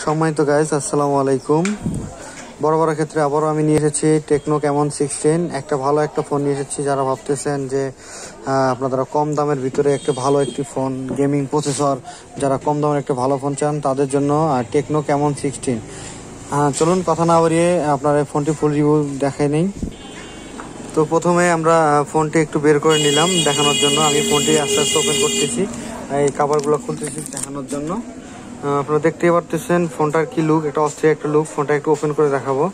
সম্মানিত গাইস, আসসালামু আলাইকুম। বড় ক্ষেত্রে আবারও আমি নিয়ে এসেছি টেকনো ক্যামন 16, একটা ভালো একটা ফোন নিয়ে এসেছি। যারা ভাবতেছেন যে আপনারা কম দামের ভিতরে একটা ভালো একটি ফোন, গেমিং প্রসেসর, যারা কম দামের একটা ভালো ফোন চান তাদের জন্য টেকনো ক্যামন 16। চলুন কথা না বাড়িয়ে আপনার এই ফোনটি ফুল রিভিউ দেখাই নেই। তো প্রথমে আমরা ফোনটি একটু বের করে নিলাম দেখানোর জন্য। আমি ফোনটি আস্তে আস্তে ওপেন করতেছি, এই কাভারগুলো খুলতেছি দেখানোর জন্য। আপনারা দেখতেই পারতেছেন ফোনটার কি লুক, একটা অস্থির একটা লুক। ফোনটা একটু ওপেন করে দেখাবো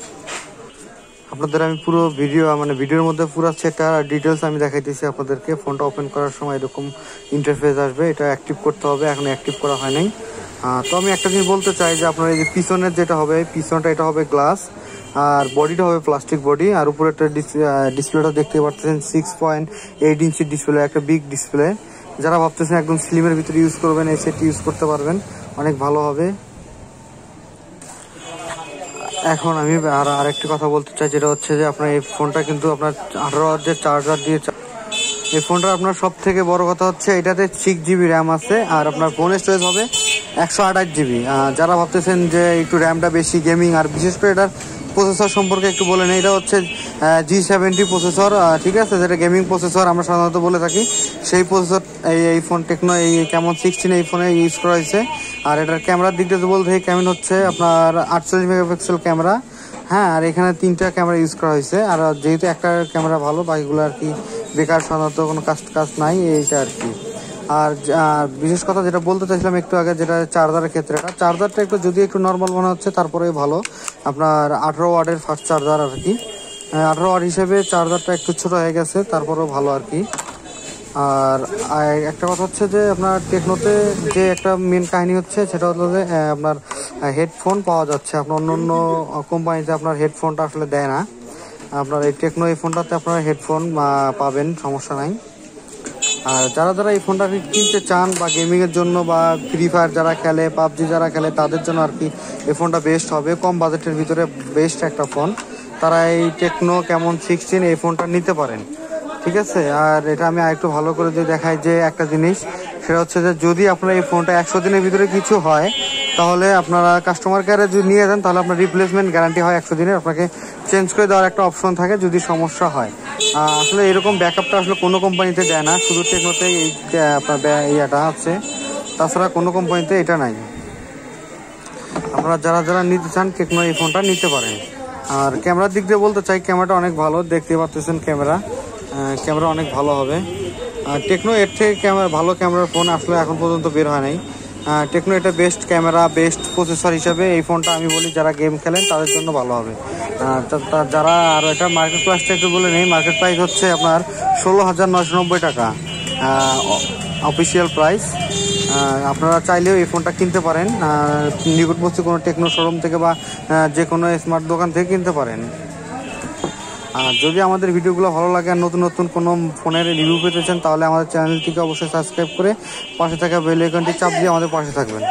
আপনাদের। আমি পুরো ভিডিওর মধ্যে পুরো সেটা ডিটেলস আমি দেখাইতেছি আপনাদেরকে। ফোনটা ওপেন করার সময় এরকম ইন্টারফেস আসবে, এটা অ্যাক্টিভ করতে হবে, এখন অ্যাক্টিভ করা হয় নাই। তো আমি একটা জিনিস বলতে চাই যে আপনার এই যে পিছনের যেটা হবে, পিছনটা এটা হবে গ্লাস, আর বডিটা হবে প্লাস্টিক বডি। আর উপরে একটা ডিসপ্লেটা দেখতে পাচ্ছেন 6.8 ইঞ্চির ডিসপ্লে, একটা বিগ ডিসপ্লে। যারা ভাবতেছেন একদম স্লিমের ভিতরে ইউজ করবেন, এই সেটটি ইউজ করতে পারবেন, অনেক ভালো হবে। এখন আমি আরেকটি কথা বলতে চাই, যেটা হচ্ছে যে আপনার এই ফোনটা কিন্তু আপনার 18 চার্জার দিয়ে এই ফোনটা আপনার সব থেকে বড় কথা হচ্ছে এটাতে 6GB র্যাম আছে, আর আপনার ফোন স্টোরেজ হবে 128GB। যারা ভাবতেছেন যে একটু র্যামটা বেশি গেমিং, আর বিশেষ করে এটার প্রসেসর সম্পর্কে একটু বলে নেই। এটা হচ্ছে G70 প্রসেসর, ঠিক আছে, যেটা গেমিং প্রসেসর আমরা সাধারণত বলে থাকি। সেই প্রসেসর এই ফোন টেকনো এই ক্যামন 16 এই ফোনে ইউজ করা হয়েছে। আর এটার ক্যামেরার দিক দিয়ে বলতে কেমন হচ্ছে আপনার 48 মেগাপিক্সেল ক্যামেরা। হ্যাঁ, আর এখানে 3টা ক্যামেরা ইউজ করা হয়েছে। আর যেহেতু একটা ক্যামেরা ভালো, বাকিগুলো আর কি বেকার, সাধারণত কোনো কাজ নাই, এইটা আর কি। আর বিশেষ কথা যেটা বলতে চাইছিলাম একটু আগে, যেটা চার্জারের ক্ষেত্রে, চার্জারটা একটু যদি একটু নর্মাল মনে হচ্ছে, তারপরে ভালো। আপনার 18 ওয়াটের ফাস্ট চার্জার আর কি। 18 ওয়াট হিসেবে চার্জারটা একটু ছোট হয়ে গেছে, তারপরেও ভালো আর কি। আর একটা কথা হচ্ছে যে আপনার টেকনোতে যে একটা মেন কাহিনী হচ্ছে, সেটা হলো যে আপনার হেডফোন পাওয়া যাচ্ছে। আপনার অন্য কোম্পানিতে আপনার হেডফোনটা আসলে দেয় না। আপনার এই টেকনো এই ফোনটাতে আপনার হেডফোন পাবেন, সমস্যা নাই। আর যারা এই ফোনটা কিনতে চান বা গেমিংয়ের জন্য, বা ফ্রি ফায়ার যারা খেলে, পাবজি যারা খেলে, তাদের জন্য আর কি এই ফোনটা বেস্ট হবে। কম বাজেটের ভিতরে বেস্ট একটা ফোন, তারা এই টেকনো ক্যামন 16 এই ফোনটা নিতে পারেন, ঠিক আছে। আর এটা আমি আরেকটু ভালো করে যদি দেখাই যে একটা জিনিস, সেটা হচ্ছে যে যদি আপনার এই ফোনটা 100 দিনের ভিতরে কিছু হয়, তাহলে আপনারা কাস্টমার কেয়ারে যদি নিয়ে যান, তাহলে আপনার রিপ্লেসমেন্ট গ্যারান্টি হয় 100 দিনের। আপনাকে চেঞ্জ করে দেওয়ার একটা অপশন থাকে যদি সমস্যা হয়। আসলে এরকম ব্যাকআপটা আসলে কোনো কোম্পানিতে দেয় না, শুধু টেকনোতে এই আপনার ইয়েটা আছে, তাছাড়া কোনো কোম্পানিতে এটা নাই। আপনারা যারা নিতে চান টেকনো এই ফোনটা নিতে পারেন। আর ক্যামেরার দিক দিয়ে বলতে চাই, ক্যামেরাটা অনেক ভালো, দেখতে পাচ্ছেন ক্যামেরা অনেক ভালো হবে। টেকনো এর থেকে ভালো ক্যামেরার ফোন আসলে এখন পর্যন্ত বের হয় নাই। টেকনো এটা বেস্ট ক্যামেরা, বেস্ট প্রসেসর হিসাবে এই ফোনটা আমি বলি যারা গেম খেলেন তাদের জন্য ভালো হবে। যারা আর এটা মার্কেট প্রাইসটা একটু বলে নেই। মার্কেট প্রাইস হচ্ছে আপনার 16,990 টাকা অফিসিয়াল প্রাইস। আপনারা চাইলেও এই ফোনটা কিনতে পারেন নিকটবর্তী কোনো টেকনো শোরুম থেকে, বা যে কোনো স্মার্ট দোকান থেকে কিনতে পারেন। আর যদি আমাদের ভিডিওগুলো ভালো লাগে আর নতুন কোনো ফোনের রিভিউ পেতে চান, তাহলে আমাদের চ্যানেলটিকে অবশ্যই সাবস্ক্রাইব করে পাশে থাকা বেল আইকনটি চাপ দিয়ে আমাদের পাশে থাকবেন।